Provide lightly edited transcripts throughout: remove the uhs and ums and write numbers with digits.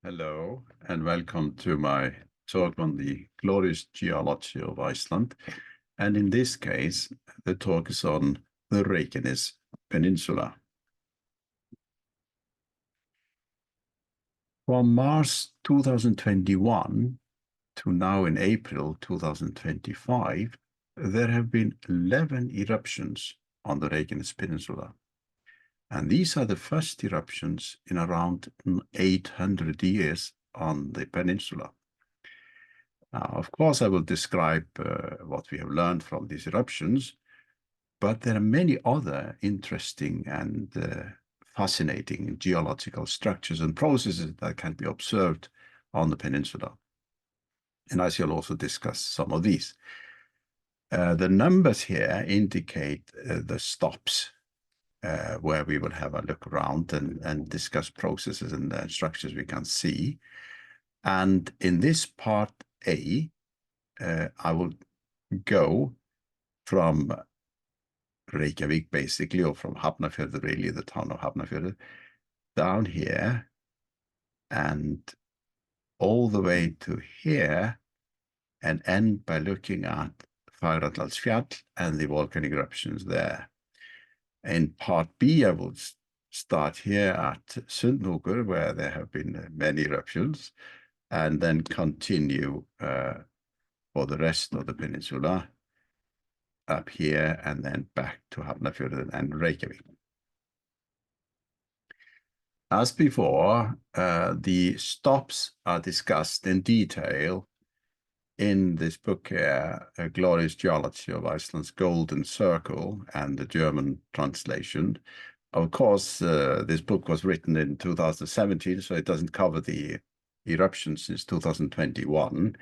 Hello, and welcome to my talk on the glorious geology of Iceland. And in this case, the talk is on the Reykjanes Peninsula. From March 2021 to now in April 2025, there have been 11 eruptions on the Reykjanes Peninsula. And these are the first eruptions in around 800 years on the peninsula. Now, of course, I will describe what we have learned from these eruptions, but there are many other interesting and fascinating geological structures and processes that can be observed on the peninsula. And I shall also discuss some of these. The numbers here indicate the stops where we will have a look around and discuss processes and structures we can see. And in this part A, I will go from Reykjavik, basically, or from Hafnarfjörður, really, the town of Hafnarfjörður, down here and all the way to here, and end by looking at Fagradalsfjall and the volcanic eruptions there. In part B, I will start here at Sundhnukur, where there have been many eruptions, and then continue for the rest of the peninsula up here, and then back to Hafnarfjörður and Reykjavik. As before, the stops are discussed in detail in this book here, A Glorious Geology of Iceland's Golden Circle, and the German translation. Of course, this book was written in 2017, so it doesn't cover the eruptions since 2021,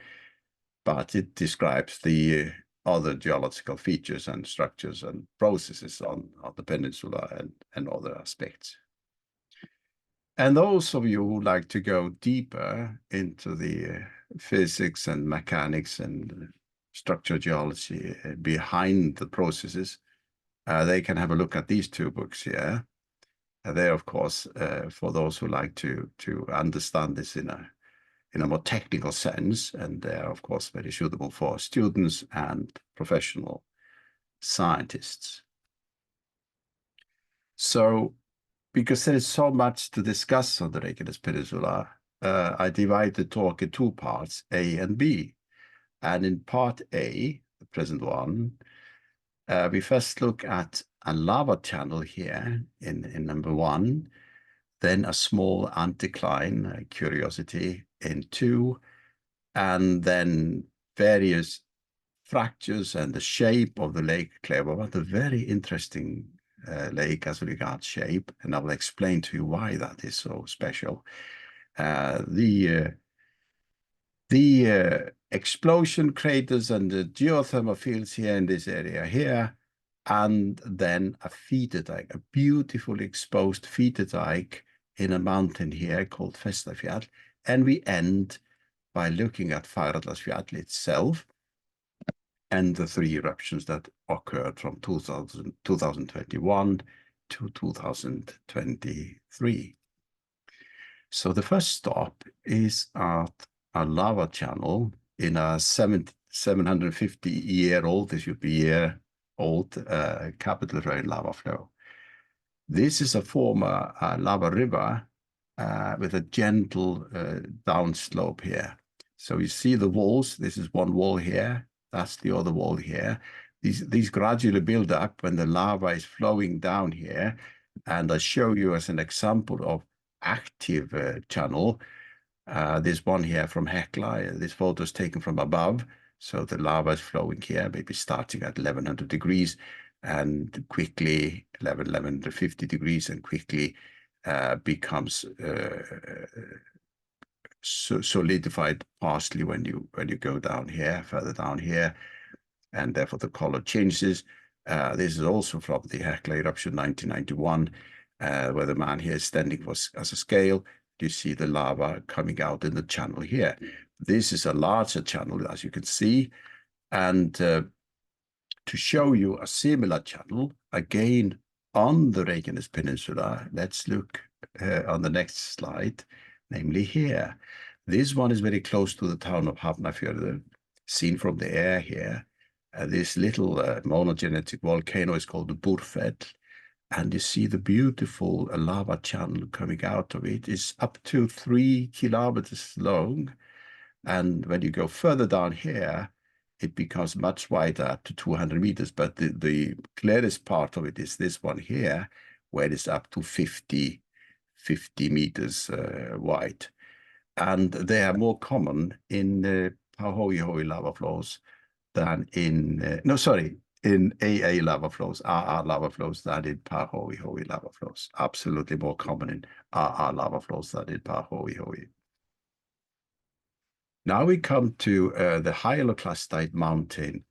but it describes the other geological features and structures and processes on the peninsula and other aspects. And those of you who like to go deeper into the physics and mechanics and structural geology behind the processes, they can have a look at these two books here. They, of course, for those who like to understand this in a more technical sense, and they're, of course, very suitable for students and professional scientists. So, because there is so much to discuss on the Reykjanes Peninsula, I divide the talk in two parts, A and B. And in part A, the present one, we first look at a lava channel here in number 1, then a small anticline, curiosity, in 2, and then various fractures and the shape of the lake Kleifarvatn, a very interesting lake as regards shape, and I will explain to you why that is so special. The explosion craters and the geothermal fields here in this area here, and then a feeder dike, a beautifully exposed feeder dike in a mountain here called Festarfjall, and we end by looking at Fagradalsfjall itself and the 3 eruptions that occurred from 2021 to 2023. So the first stop is at a lava channel in a 750-year-old, this should be year-old, capital rain lava flow. This is a former lava river with a gentle downslope here. So you see the walls. This is one wall here. That's the other wall here. These gradually build up when the lava is flowing down here. And I show you as an example of active channel. This one here from Hekla. This photo is taken from above. So the lava is flowing here, maybe starting at 1100 degrees and quickly 1150 degrees and quickly becomes solidified partially when you go down here, further down here, and therefore the color changes. This is also from the Hekla eruption 1991, where the man here is standing as a scale. You see the lava coming out in the channel here. This is a larger channel, as you can see, and to show you a similar channel, again, on the Reykjanes Peninsula, let's look on the next slide. namely here. This one is very close to the town of Hafnarfjörður, seen from the air here. This little monogenetic volcano is called the Búrfell, and you see the beautiful lava channel coming out of it. It's up to 3 kilometers long, and when you go further down here, it becomes much wider, up to 200 meters, but the clearest part of it is this one here, where it's up to 50 meters wide. And they are more common in Pahoehoe lava flows than in, in AA lava flows, RR lava flows than in Pahoehoe lava flows. Absolutely more common in RR lava flows than in Pahoehoe. Now we come to the Hyaloclastite mountain,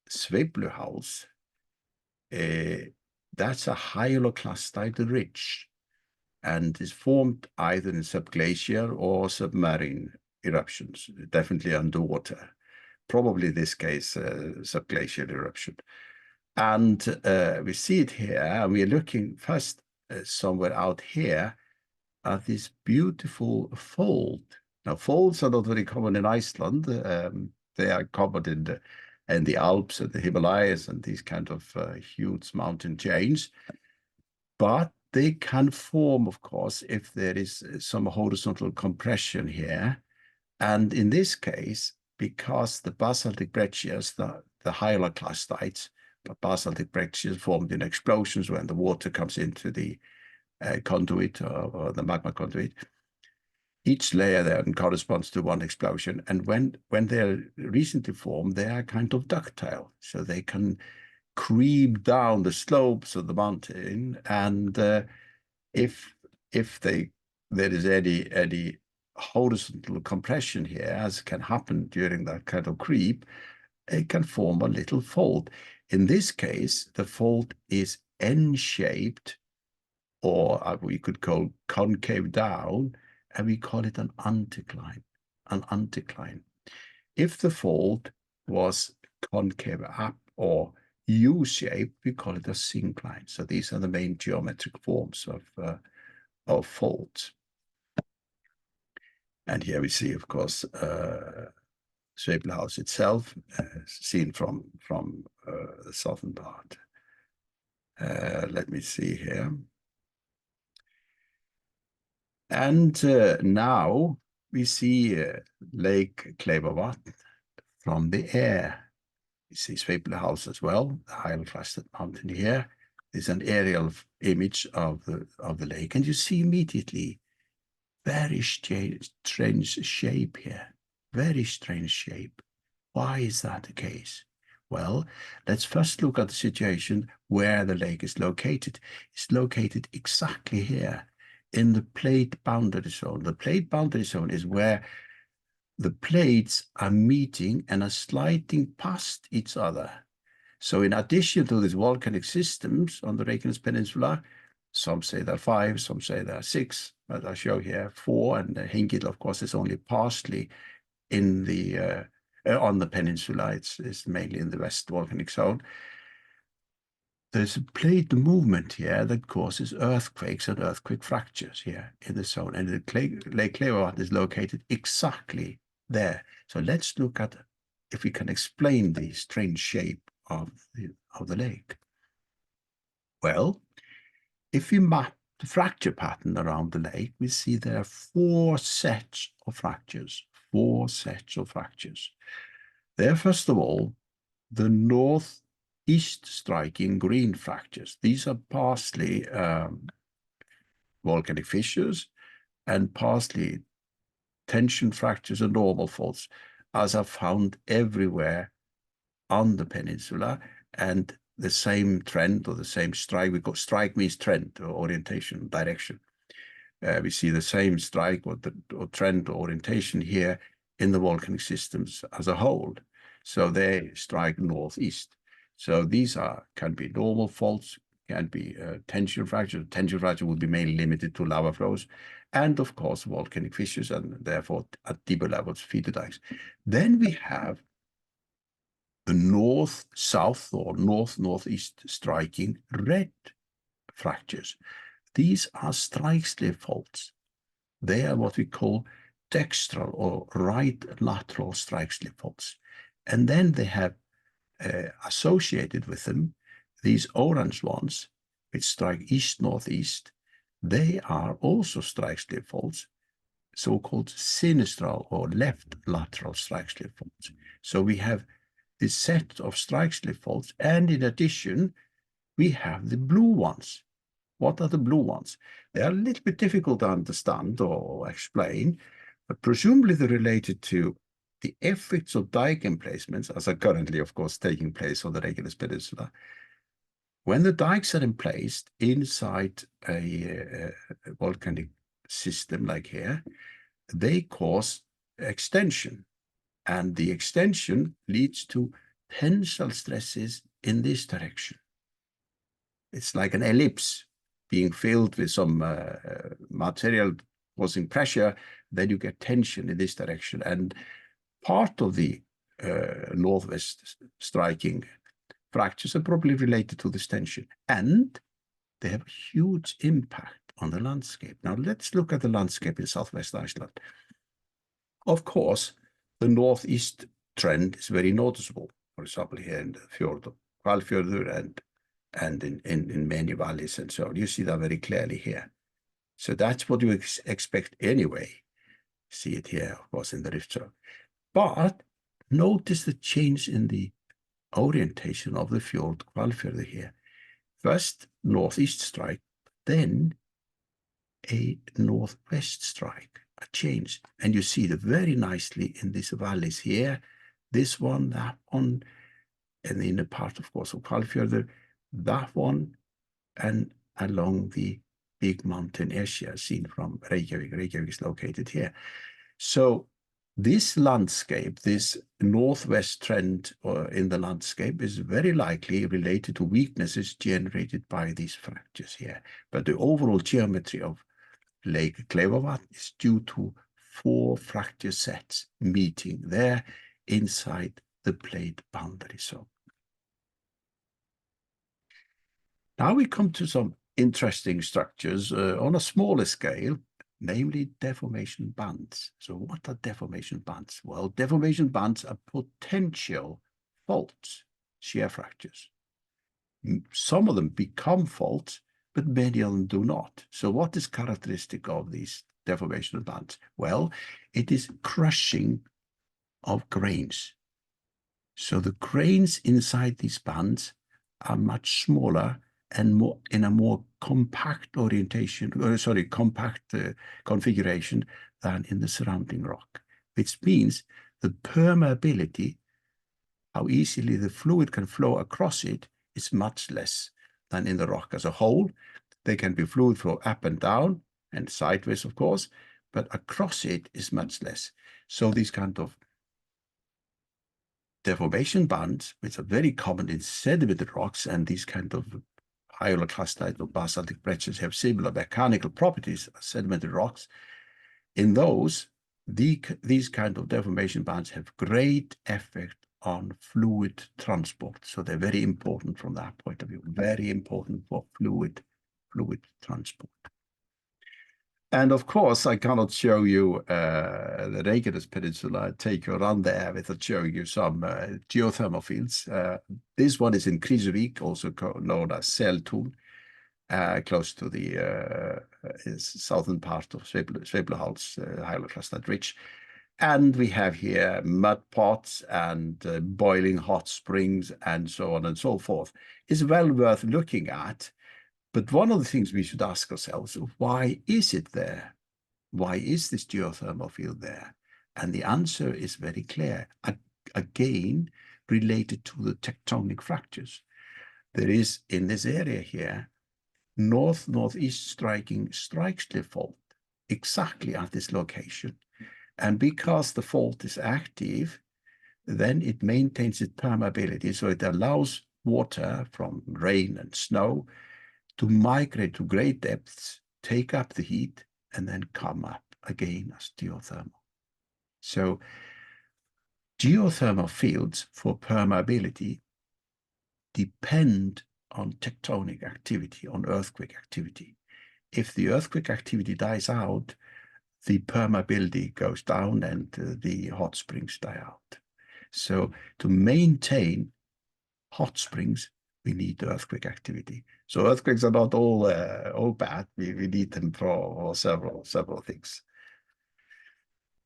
Sveifluhals. That's a hyaloclastite ridge, and is formed either in subglacial or submarine eruptions, definitely underwater. Probably in this case, subglacial eruption. And we see it here, and we're looking first somewhere out here at this beautiful fold. Now, folds are not very common in Iceland. They are common in the Alps and the Himalayas and these kind of huge mountain chains. But they can form, of course, if there is some horizontal compression here. And in this case, because the basaltic breccias, the hyaloclastites, basaltic breccias formed in explosions when the water comes into the conduit or the magma conduit, each layer there corresponds to one explosion. And when they're recently formed, they are kind of ductile, so they can creep down the slopes of the mountain, and if there is any horizontal compression here, as can happen during that kind of creep, it can form a little fold. In this case, the fold is N-shaped, or we could call concave down, and we call it an anticline. If the fold was concave up or U-shaped, we call it a syncline. So these are the main geometric forms of folds. And here we see, of course, Sveifluhals itself, seen from the southern part. Let me see here. And now we see Lake Kleifarvatn from the air. You see Sveifluhals as well, the Hyaloclastite mountain here. There's an aerial image of the lake, and you see immediately very strange shape here. Very strange shape. Why is that the case? Well, let's first look at the situation where the lake is located. It's located exactly here in the plate boundary zone. The plate boundary zone is where the plates are meeting and are sliding past each other. So in addition to these volcanic systems on the Reykjanes Peninsula, some say there are 5, some say there are 6, but I show here 4, and Hyaloclastite, of course, is only partially in the on the peninsula. It's mainly in the west volcanic zone. There's a plate movement here that causes earthquakes and earthquake fractures here in the zone, and the Lake Kleifarvatn is located exactly there. So let's look at if we can explain the strange shape of the lake. Well, if we map the fracture pattern around the lake, we see there are 4 sets of fractures. 4 sets of fractures. There, first of all, the northeast striking green fractures. These are partially volcanic fissures and partially tension fractures and normal faults, as are found everywhere on the peninsula, and the same trend or the same strike. We call strike means trend or orientation, direction. We see the same strike or trend or orientation here in the volcanic systems as a whole. So they strike northeast. So these can be normal faults, can be tension fracture. Tension fracture would be mainly limited to lava flows, and of course volcanic fissures, and therefore at deeper levels feeder-dikes. Then we have the north-south or north-northeast striking red fractures. These are strike slip faults. They are what we call dextral or right lateral strike slip faults. And then they have associated with them these orange ones, which strike east-northeast. They are also strike slip faults, so-called sinistral or left lateral strike slip faults. So we have this set of strike slip faults, and in addition, we have the blue ones. What are the blue ones? They are a little bit difficult to understand or explain, but presumably they're related to the effects of dike emplacements, as are currently, of course, taking place on the Reykjanes Peninsula. When the dikes are in place inside a volcanic system like here, they cause extension, and the extension leads to tensile stresses in this direction. It's like an ellipse being filled with some material causing pressure, then you get tension in this direction. And part of the northwest striking fractures are probably related to this tension, and they have a huge impact on the landscape. Now let's look at the landscape in southwest Iceland. Of course, the northeast trend is very noticeable. For example, here in the fjord of Hvalfjörður and in many valleys and so on. You see that very clearly here. So that's what you expect anyway. See it here, of course, in the rift zone. But notice the change in the orientation of the fjord Hvalfjörður here. First, northeast strike, then a northwest strike, a change. And you see it very nicely in these valleys here. This one, that one, and in the part, of course, of Hvalfjörður, that one, and along the big mountain area seen from Reykjavik. Reykjavik is located here. So this landscape, this northwest trend in the landscape is very likely related to weaknesses generated by these fractures here. But the overall geometry of Lake Kleifarvatn is due to 4 fracture sets meeting there inside the plate boundary zone. Now we come to some interesting structures on a smaller scale, namely deformation bands. So what are deformation bands? Well, deformation bands are potential faults, shear fractures. Some of them become faults, but many of them do not. So what is characteristic of these deformation bands? Well, it is crushing of grains. So the grains inside these bands are much smaller and more in a more compact orientation, compact configuration than in the surrounding rock, which means the permeability, how easily the fluid can flow across it, is much less than in the rock as a whole. There can be fluid flow up and down and sideways, of course, but across it is much less. So these kind of deformation bands, which are very common in sedimented rocks, and these kind of hyaloclastite or basaltic breccias have similar mechanical properties as sedimented rocks. In those, these kind of deformation bands have great effect on fluid transport. So they're very important from that point of view, very important for fluid transport. And of course, I cannot show you the Reykjanes Peninsula, take you around there without showing you some geothermal fields. This one is in Krýsuvík, also known as Seltún, close to the southern part of Sveifluhals, Hyaloclastite Ridge. And we have here mud pots and boiling hot springs and so on and so forth. It's well worth looking at. But one of the things we should ask ourselves, why is it there? Why is this geothermal field there? And the answer is very clear, again, related to the tectonic fractures. There is, in this area here, north-northeast striking strike slip fault, exactly at this location. And because the fault is active, then it maintains its permeability, so it allows water from rain and snow to migrate to great depths, take up the heat, and then come up again as geothermal. So geothermal fields for permeability depend on tectonic activity, on earthquake activity. If the earthquake activity dies out, the permeability goes down and the hot springs die out. So to maintain hot springs, we need earthquake activity. So earthquakes are not all bad. We need them for several things.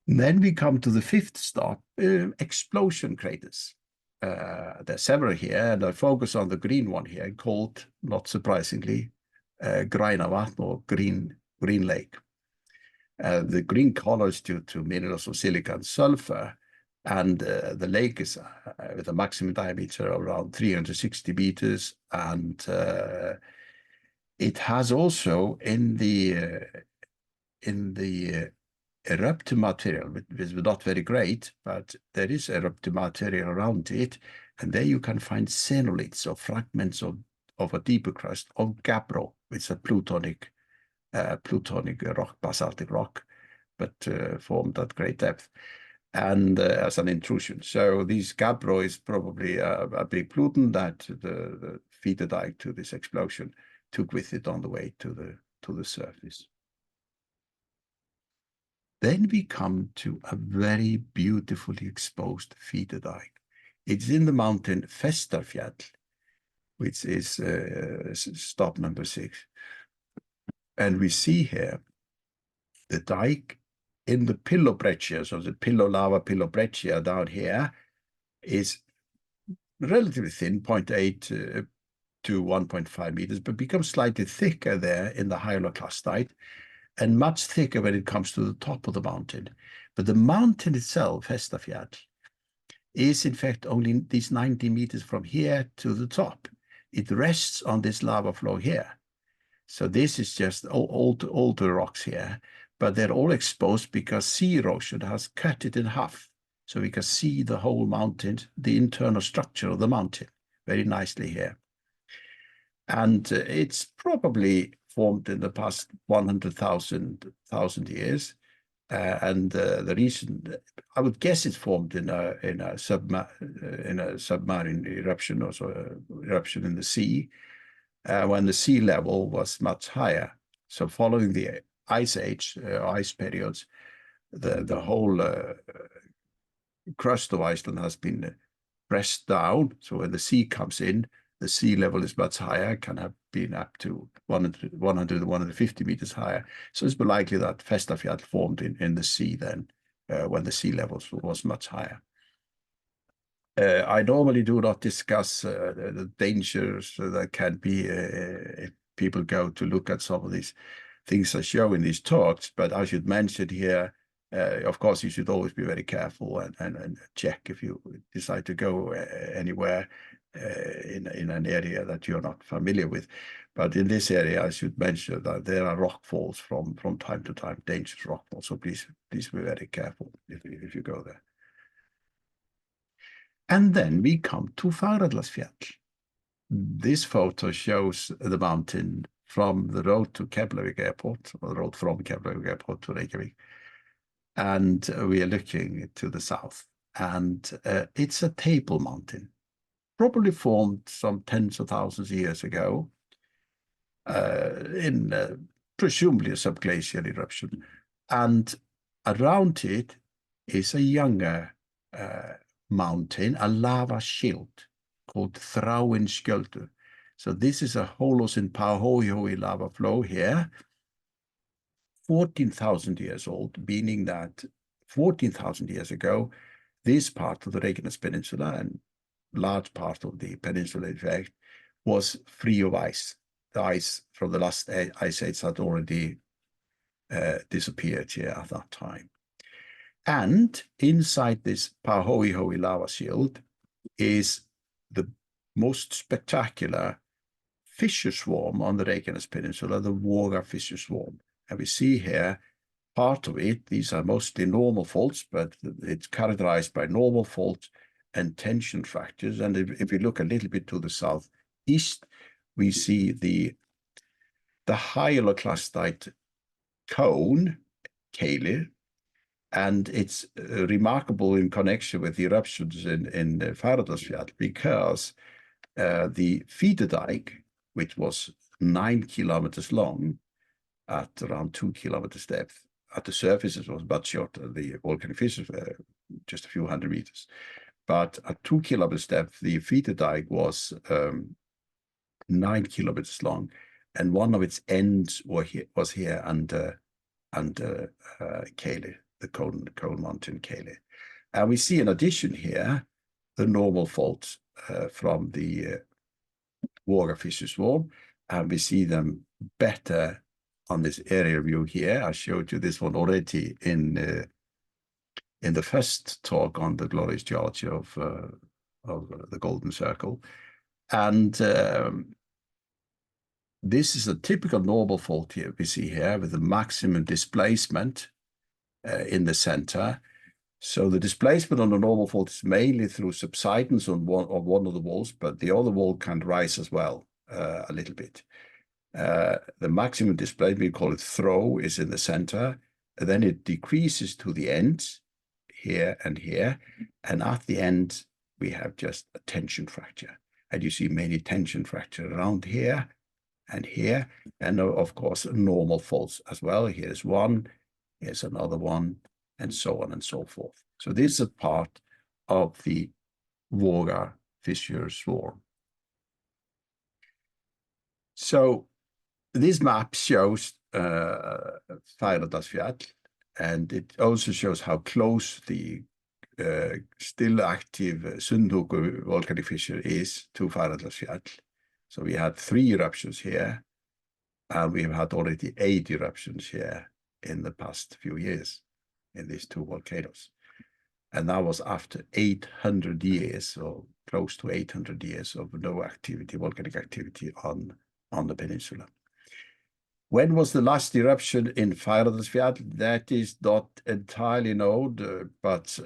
And then we come to the fifth stop, explosion craters. There's several here, and I focus on the green one here, called, not surprisingly, Kleifarvatn, or green lake. The green color is due to minerals of silica and sulfur, and the lake is with a maximum diameter of around 360 meters, and it has also in the eruptive material, which is not very great, but there is eruptive material around it, and there you can find xenoliths, or fragments of a deeper crust of gabbro, which is a plutonic rock, basaltic rock, but formed at great depth and as an intrusion. So this gabbro is probably a big pluton that the feeder-dike to this explosion took with it on the way to the surface. Then we come to a very beautifully exposed feeder-dike. It's in the mountain Festarfjall, which is stop number 6. And we see here the dike in the pillow breccia, so the pillow breccia down here is relatively thin, 0.8 to 1.5 meters, but becomes slightly thicker there in the hyaloclastite, and much thicker when it comes to the top of the mountain. But the mountain itself, Festarfjall, is in fact only these 90 meters from here to the top. It rests on this lava flow here. So this is just older rocks here, but they're all exposed because sea erosion has cut it in half. So we can see the whole mountain, the internal structure of the mountain, very nicely here. And it's probably formed in the past 100,000 years. And the reason, I would guess it's formed in a submarine eruption, or so eruption in the sea, when the sea level was much higher. So following the ice age, ice periods, the whole crust of Iceland has been pressed down. So when the sea comes in, the sea level is much higher, can have been up to 100 to 150 meters higher. So it's likely that Festarfjall formed in the sea then, when the sea level was much higher. I normally do not discuss the dangers that can be if people go to look at some of these things I show in these talks, but I should mention here, of course, you should always be very careful and check if you decide to go anywhere in an area that you're not familiar with. But in this area, I should mention that there are rock falls from time to time, dangerous rock falls. So please be very careful if you go there. And then we come to Fagradalsfjall. This photo shows the mountain from the road to Keflavik Airport, or the road from Keflavik Airport to Reykjavik. And we are looking to the south. And it's a table mountain, probably formed some tens of thousands of years ago in presumably a subglacial eruption. And around it is a younger mountain, a lava shield called Þráinskjöldur. So this is a Holocene Pahói lava flow here, 14,000 years old, meaning that 14,000 years ago, this part of the Reykjanes Peninsula and large part of the peninsula, in fact, was free of ice. The ice from the last ice age had already disappeared here at that time. And inside this Pahói lava shield is the most spectacular fissure swarm on the Reykjanes Peninsula, the Vogar fissure swarm. And we see here part of it. These are mostly normal faults, but it's characterized by normal faults and tension fractures. And if we look a little bit to the southeast, we see the hyaloclastite cone, Keilir, and it's remarkable in connection with the eruptions in Fagradalsfjall because the feeder-dike, which was 9 kilometers long at around 2 kilometers depth, at the surface, it was much shorter. The volcanic fissures were just a few hundred meters. But at 2 kilometers depth, the feeder-dike was 9 kilometers long, and one of its ends was here under Kale, the Cone Mountain Kale. And we see in addition here the normal faults from the Vogar fissure swarm, and we see them better on this area view here. I showed you this one already in the first talk on the glorious geology of the Golden Circle. And this is a typical normal fault here we see here with the maximum displacement in the center. So the displacement on the normal fault is mainly through subsidence on one of the walls, but the other wall can rise as well a little bit. The maximum displacement, we call it throw, is in the center. And then it decreases to the ends here and here. And at the end, we have just a tension fracture. And you see many tension fracture around here and here. And of course, normal faults as well. Here's one, here's another one, and so on and so forth. So this is a part of the Vogar fissure swarm. So this map shows Fagradalsfjall, and it also shows how close the still active Sundhnukur volcanic fissure is to Fagradalsfjall. So we had 3 eruptions here, and we've had already 8 eruptions here in the past few years in these 2 volcanoes. And that was after 800 years, or close to 800 years of no activity, volcanic activity on the peninsula. When was the last eruption in Fagradalsfjall? That is not entirely known, but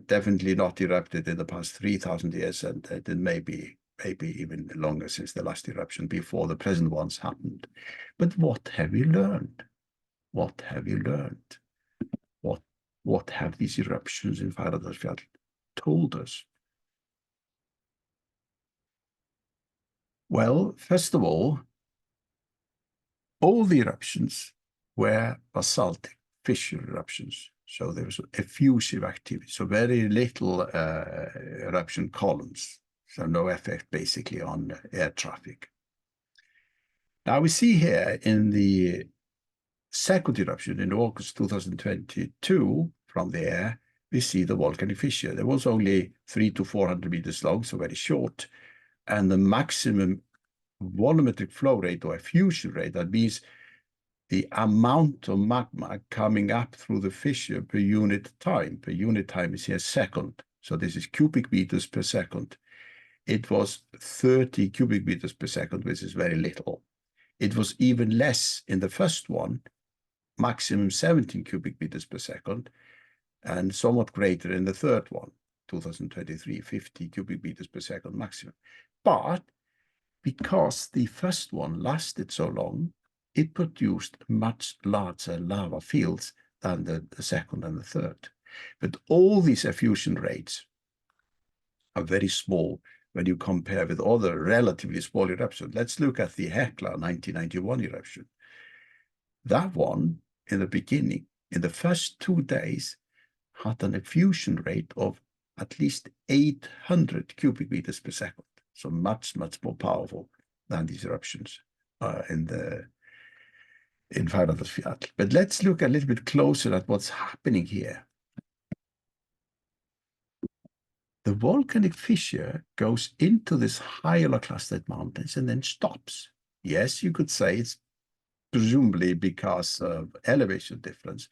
definitely not erupted in the past 3,000 years, and it may be even longer since the last eruption before the present ones happened. But what have you learned? What have you learned? What have these eruptions in Fagradalsfjall told us? Well, first of all the eruptions were basaltic fissure eruptions. So there was effusive activity, so very little eruption columns, so no effect basically on air traffic. Now we see here in the second eruption in August 2022 from the air, we see the volcanic fissure. There was only 300 to 400 meters long, so very short, and the maximum volumetric flow rate or effusion rate, that means the amount of magma coming up through the fissure per unit time. Per unit time is here second, so this is cubic meters per second. It was 30 cubic meters per second, which is very little. It was even less in the first one, maximum 17 cubic meters per second, and somewhat greater in the third one, 2023, 50 cubic meters per second maximum. But because the first one lasted so long, it produced much larger lava fields than the second and the third. But all these effusion rates are very small when you compare with other relatively small eruptions. Let's look at the Hekla 1991 eruption. That one, in the beginning, in the first 2 days, had an effusion rate of at least 800 cubic meters per second. So much, much more powerful than these eruptions in Fagradalsfjall. But let's look a little bit closer at what's happening here. The volcanic fissure goes into this Hyaloclastite mountains and then stops. Yes, you could say it's presumably because of elevation difference,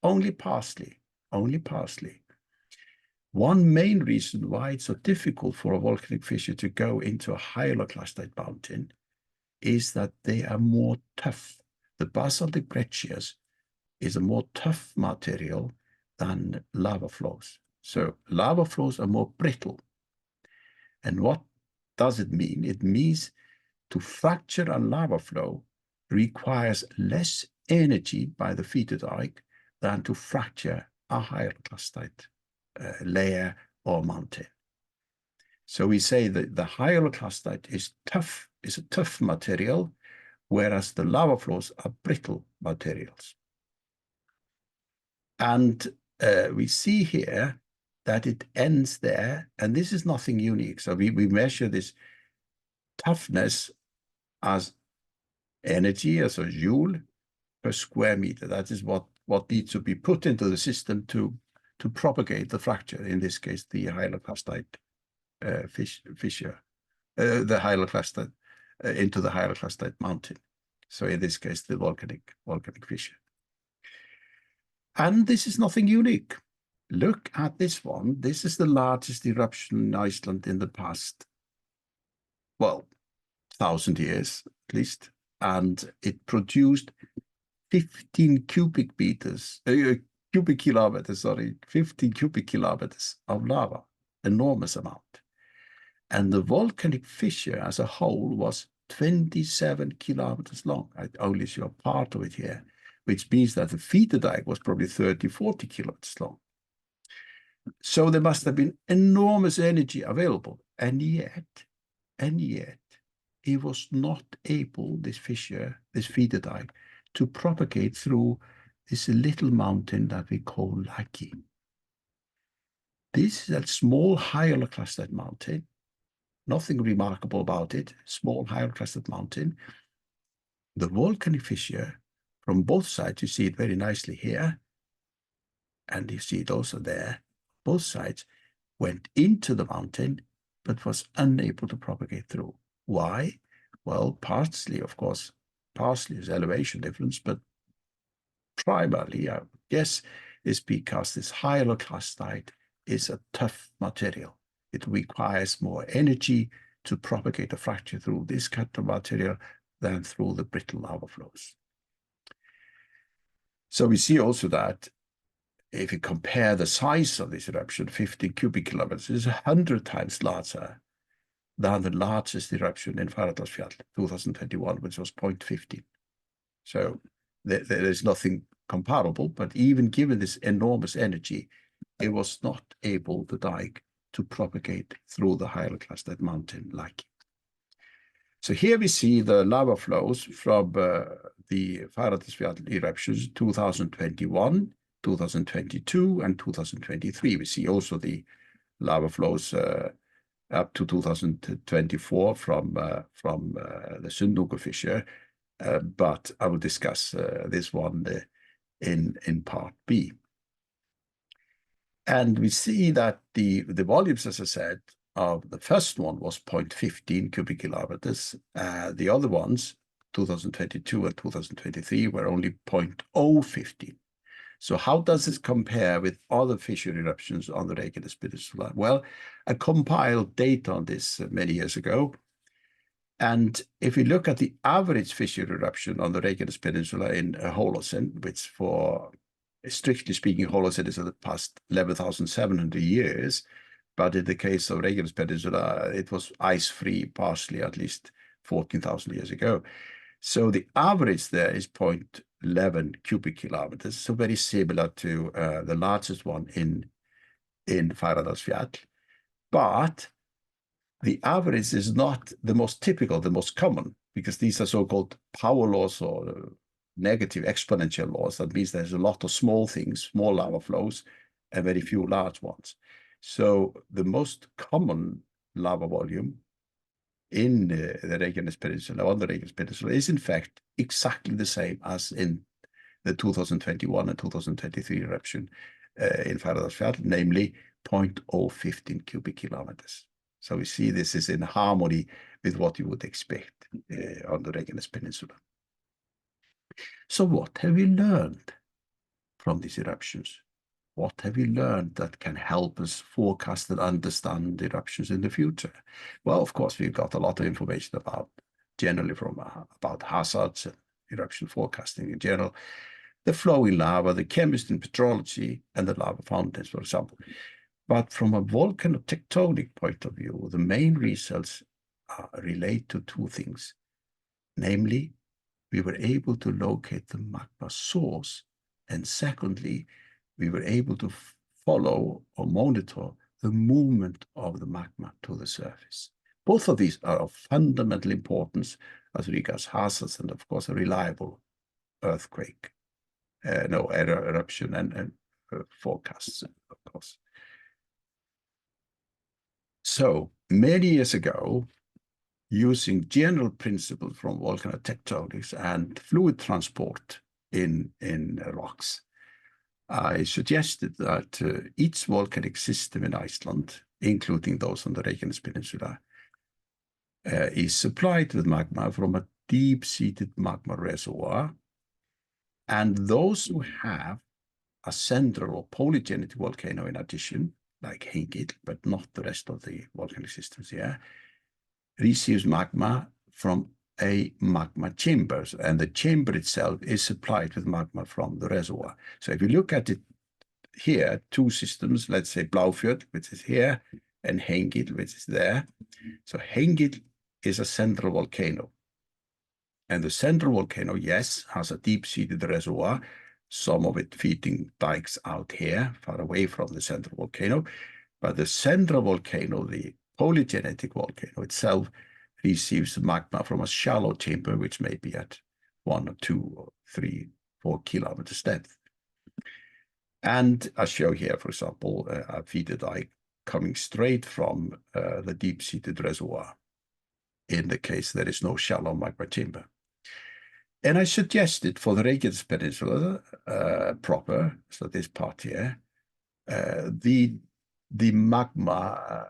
only partially. One main reason why it's so difficult for a volcanic fissure to go into a hyaloclastite mountain is that they are more tough. The basaltic breccias is a more tough material than lava flows. So lava flows are more brittle. And what does it mean? It means to fracture a lava flow requires less energy by the feeder-dike than to fracture a hyaloclastite layer or mountain. So we say that the hyaloclastite is tough, is a tough material, whereas the lava flows are brittle materials. And we see here that it ends there, and this is nothing unique. So we measure this toughness as energy, as a joule per square meter. That is what needs to be put into the system to propagate the fracture, in this case, the hyaloclastite fissure, the hyaloclastite into the hyaloclastite mountain. So in this case, the volcanic fissure. And this is nothing unique. Look at this one. This is the largest eruption in Iceland in the past, well, 1,000 years at least. And it produced 15 cubic kilometers of lava, enormous amount. And the volcanic fissure as a whole was 27 kilometers long. I only show part of it here, which means that the feeder-dike was probably 30, 40 kilometers long. So there must have been enormous energy available. And yet, it was not able, this fissure, this feeder-dike, to propagate through this little mountain that we call Laki. This is a small hyaloclastite mountain. Nothing remarkable about it. Small hyaloclastite mountain. The volcanic fissure from both sides, you see it very nicely here, and you see it also there. Both sides went into the mountain, but was unable to propagate through. Why? Well, partially, of course, is elevation difference, but primarily, I guess, is because this hyaloclastite is a tough material. It requires more energy to propagate a fracture through this kind of material than through the brittle lava flows. So we see also that if you compare the size of this eruption, 15 cubic kilometers, is 100 times larger than the largest eruption in Fagradalsfjall, 2021, which was 0.15. So there is nothing comparable, but even given this enormous energy, it was not able, the dike, to propagate through the hyaloclastite mountain Laki. So here we see the lava flows from the Fagradalsfjall eruptions 2021, 2022, and 2023. We see also the lava flows up to 2024 from the Sundhnukur fissure, but I will discuss this one in part B. And we see that the volumes, as I said, of the first one was 0.15 cubic kilometers. The other ones, 2022 and 2023, were only 0.015. So how does this compare with other fissure eruptions on the Reykjanes Peninsula? Well, I compiled data on this many years ago. And if we look at the average fissure eruption on the Reykjanes Peninsula in a Holocene, which for strictly speaking, Holocene is in the past 11,700 years, but in the case of Reykjanes Peninsula, it was ice-free, partially at least 14,000 years ago. So the average there is 0.11 cubic kilometers, so very similar to the largest one in Fagradalsfjall. But the average is not the most typical, the most common, because these are so-called power laws or negative exponential laws. That means there's a lot of small things, small lava flows, and very few large ones. So the most common lava volume in the Reykjanes Peninsula, on the Reykjanes Peninsula, is in fact exactly the same as in the 2021 and 2023 eruption in Fagradalsfjall, namely 0.015 cubic kilometers. So we see this is in harmony with what you would expect on the Reykjanes Peninsula. So what have we learned from these eruptions? What have we learned that can help us forecast and understand eruptions in the future? Well, of course, we've got a lot of information about, generally from about hazards and eruption forecasting in general, the flowing lava, the chemistry and petrology, and the lava fountains, for example. But from a volcanotectonic point of view, the main results relate to two things. Namely, we were able to locate the magma source, and secondly, we were able to follow or monitor the movement of the magma to the surface. Both of these are of fundamental importance as regards hazards and, of course, a reliable eruption and forecasts, of course. So many years ago, using general principles from volcanotectonics and fluid transport in rocks, I suggested that each volcanic system in Iceland, including those on the Reykjanes Peninsula, is supplied with magma from a deep-seated magma reservoir. And those who have a central or polygenetic volcano in addition, like Hengill, but not the rest of the volcanic systems here, receives magma from a magma chamber, and the chamber itself is supplied with magma from the reservoir. So if you look at it here, two systems, let's say Blaufjall, which is here, and Hengill, which is there. So Hengill is a central volcano. And the central volcano, yes, has a deep-seated reservoir, some of it feeding dikes out here, far away from the central volcano. But the central volcano, the polygenetic volcano itself, receives magma from a shallow chamber, which may be at 1 or 2 or 3, 4 kilometers depth. And I show here, for example, a feeder-dike coming straight from the deep-seated reservoir, in the case there is no shallow magma chamber. And I suggested for the Reykjanes Peninsula proper, so this part here, the magma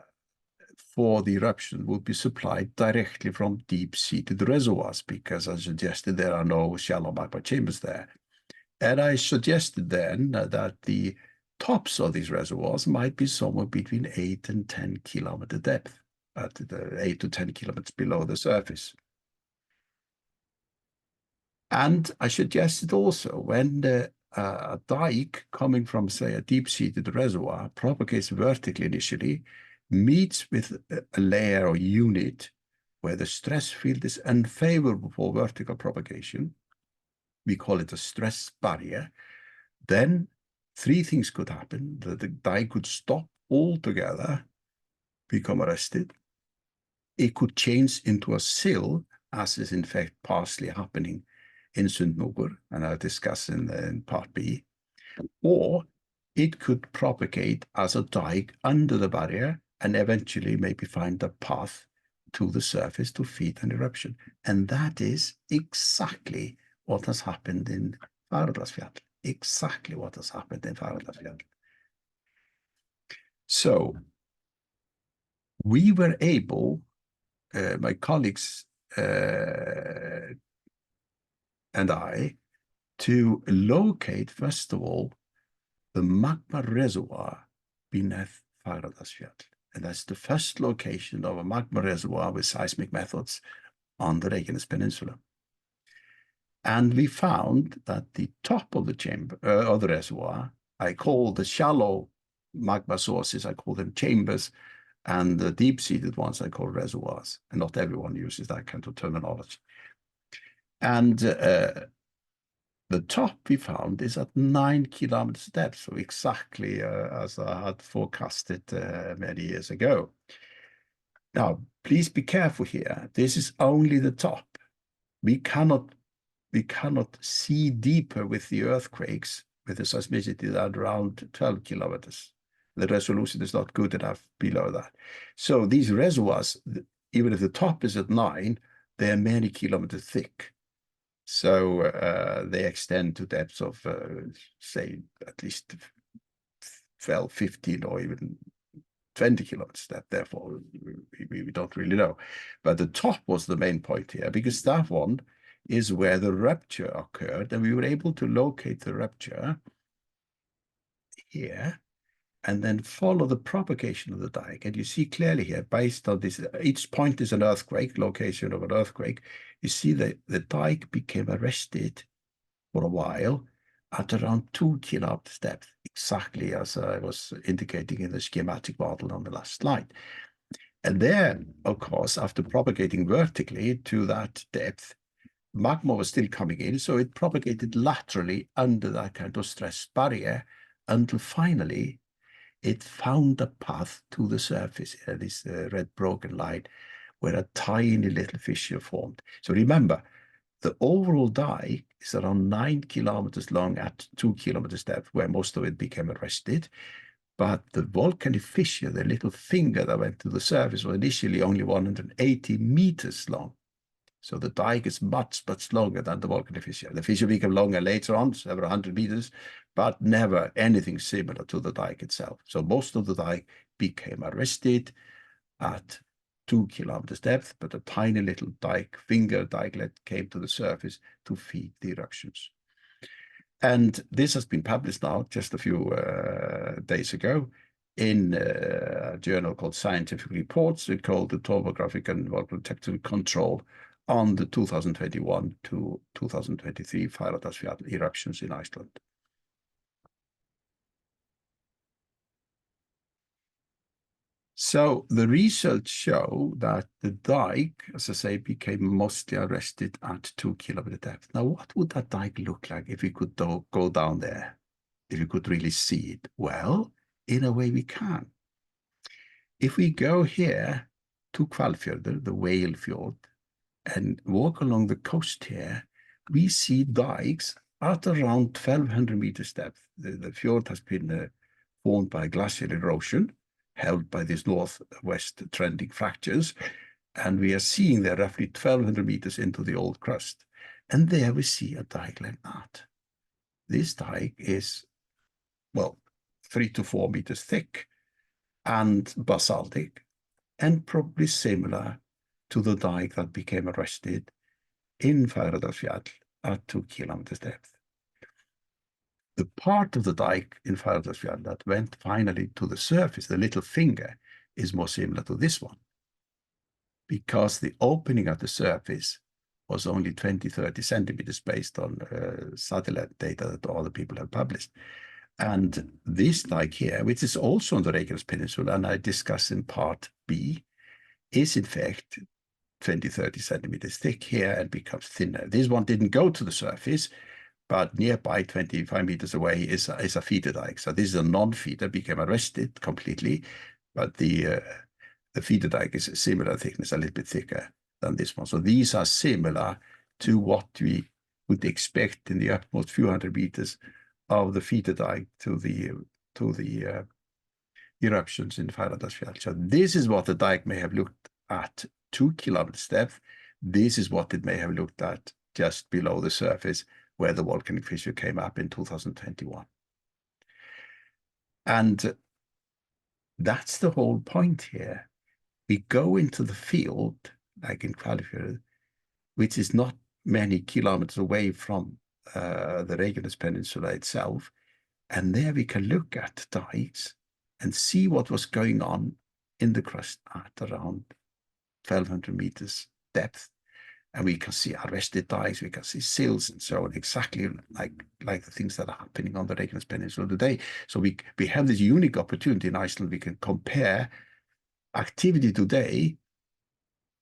for the eruption would be supplied directly from deep-seated reservoirs, because I suggested there are no shallow magma chambers there. And I suggested then that the tops of these reservoirs might be somewhere between 8 and 10 kilometer depth, at the 8 to 10 kilometers below the surface. And I suggested also when a dike coming from, say, a deep-seated reservoir propagates vertically initially, meets with a layer or unit where the stress field is unfavorable for vertical propagation, we call it a stress barrier, then 3 things could happen. The dike could stop altogether, become arrested. It could change into a sill, as is in fact partially happening in Sundhnukur, and I'll discuss in part B, or it could propagate as a dike under the barrier and eventually maybe find a path to the surface to feed an eruption. And that is exactly what has happened in Fagradalsfjall. Exactly what has happened in Fagradalsfjall. So we were able, my colleagues and I, to locate, first of all, the magma reservoir beneath Fagradalsfjall. And that's the first location of a magma reservoir with seismic methods on the Reykjanes Peninsula. And we found that the top of the chamber, of the reservoir, I call the shallow magma sources, I call them chambers, and the deep-seated ones I call reservoirs. And not everyone uses that kind of terminology. And the top we found is at 9 kilometers depth, so exactly as I had forecasted many years ago. Now, please be careful here. This is only the top. We cannot see deeper with the earthquakes with the seismicity at around 12 kilometers. The resolution is not good enough below that. So these reservoirs, even if the top is at 9, they are many kilometers thick. So they extend to depths of, say, at least 12, 15, or even 20 kilometers depth. Therefore, we don't really know. But the top was the main point here, because that one is where the rupture occurred, and we were able to locate the rupture here and then follow the propagation of the dike. And you see clearly here, based on this, each point is an earthquake, location of an earthquake. You see that the dike became arrested for a while at around 2 kilometers depth, exactly as I was indicating in the schematic model on the last slide. And then, of course, after propagating vertically to that depth, magma was still coming in, so it propagated laterally under that kind of stress barrier until finally it found a path to the surface, this red broken line, where a tiny little fissure formed. So remember, The overall dike is around 9 kilometers long at 2 kilometers depth, where most of it became arrested. But the volcanic fissure, the little finger that went to the surface, was initially only 180 meters long. So the dike is much, much longer than the volcanic fissure. The fissure became longer later on, several hundred meters, but never anything similar to the dike itself. So most of the dike became arrested at 2 kilometers depth, but a tiny little dike, finger dikelet, came to the surface to feed the eruptions. And this has been published now just a few days ago in a journal called Scientific Reports, called the Topographic and Volcanotectonic Control on the 2021 to 2023 Fagradalsfjall eruptions in Iceland. So the research show that the dike, as I say, became mostly arrested at 2 kilometer depth. Now, what would that dike look like if we could go down there, if we could really see it? Well, in a way we can. If we go here to Hvalfjörður, the whale fjord, and walk along the coast here, we see dikes at around 1,200 meters depth. The fjord has been formed by glacial erosion, held by these northwest trending fractures, and we are seeing there roughly 1,200 meters into the old crust. And there we see a dike like that. This dike is, well, 3 to 4 meters thick and basaltic, and probably similar to the dike that became arrested in Fagradalsfjall at 2 kilometers depth. The part of the dike in Fagradalsfjall that went finally to the surface, the little finger, is more similar to this one, because the opening at the surface was only 20-30 centimeters based on satellite data that other people have published. And this dike here, which is also on the Reykjanes Peninsula, and I discuss in part B, is in fact 20-30 centimeters thick here and becomes thinner. This one didn't go to the surface, but nearby, 25 meters away, is a feeder dike. So this is a non-feeder, became arrested completely, but the feeder dike is a similar thickness, a little bit thicker than this one. So these are similar to what we would expect in the utmost few hundred meters of the feeder dike to the eruptions in Fagradalsfjall. So this is what the dike may have looked at 2 kilometers depth. This is what it may have looked at just below the surface, where the volcanic fissure came up in 2021. And that's the whole point here. We go into the field, like in Hvalfjörður, which is not many kilometers away from the Reykjanes Peninsula itself, and there we can look at dikes and see what was going on in the crust at around 1,200 meters depth. And we can see arrested dikes, we can see sills and so on, exactly like the things that are happening on the Reykjanes Peninsula today. So we have this unique opportunity in Iceland. We can compare activity today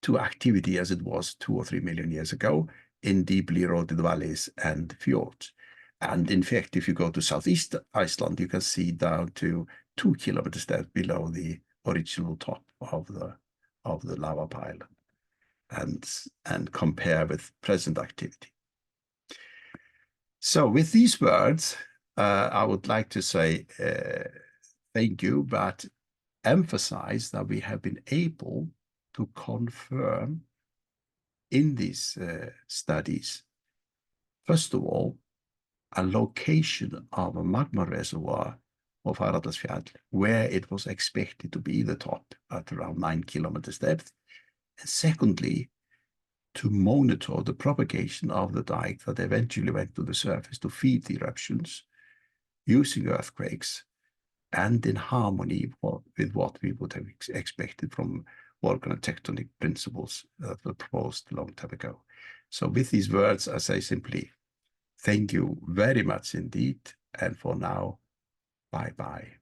to activity as it was 2 or 3 million years ago in deeply eroded valleys and fjords. And in fact, if you go to southeast Iceland, you can see down to 2 kilometers depth below the original top of the lava pile, and compare with present activity. So with these words, I would like to say thank you, but emphasize that we have been able to confirm in these studies, first of all, a location of a magma reservoir of Fagradalsfjall, where it was expected to be the top at around 9 kilometers depth. And secondly, to monitor the propagation of the dike that eventually went to the surface to feed the eruptions using earthquakes and in harmony with what we would have expected from volcanotectonic principles that were proposed a long time ago. So with these words, I say simply, thank you very much indeed. And for now, bye-bye.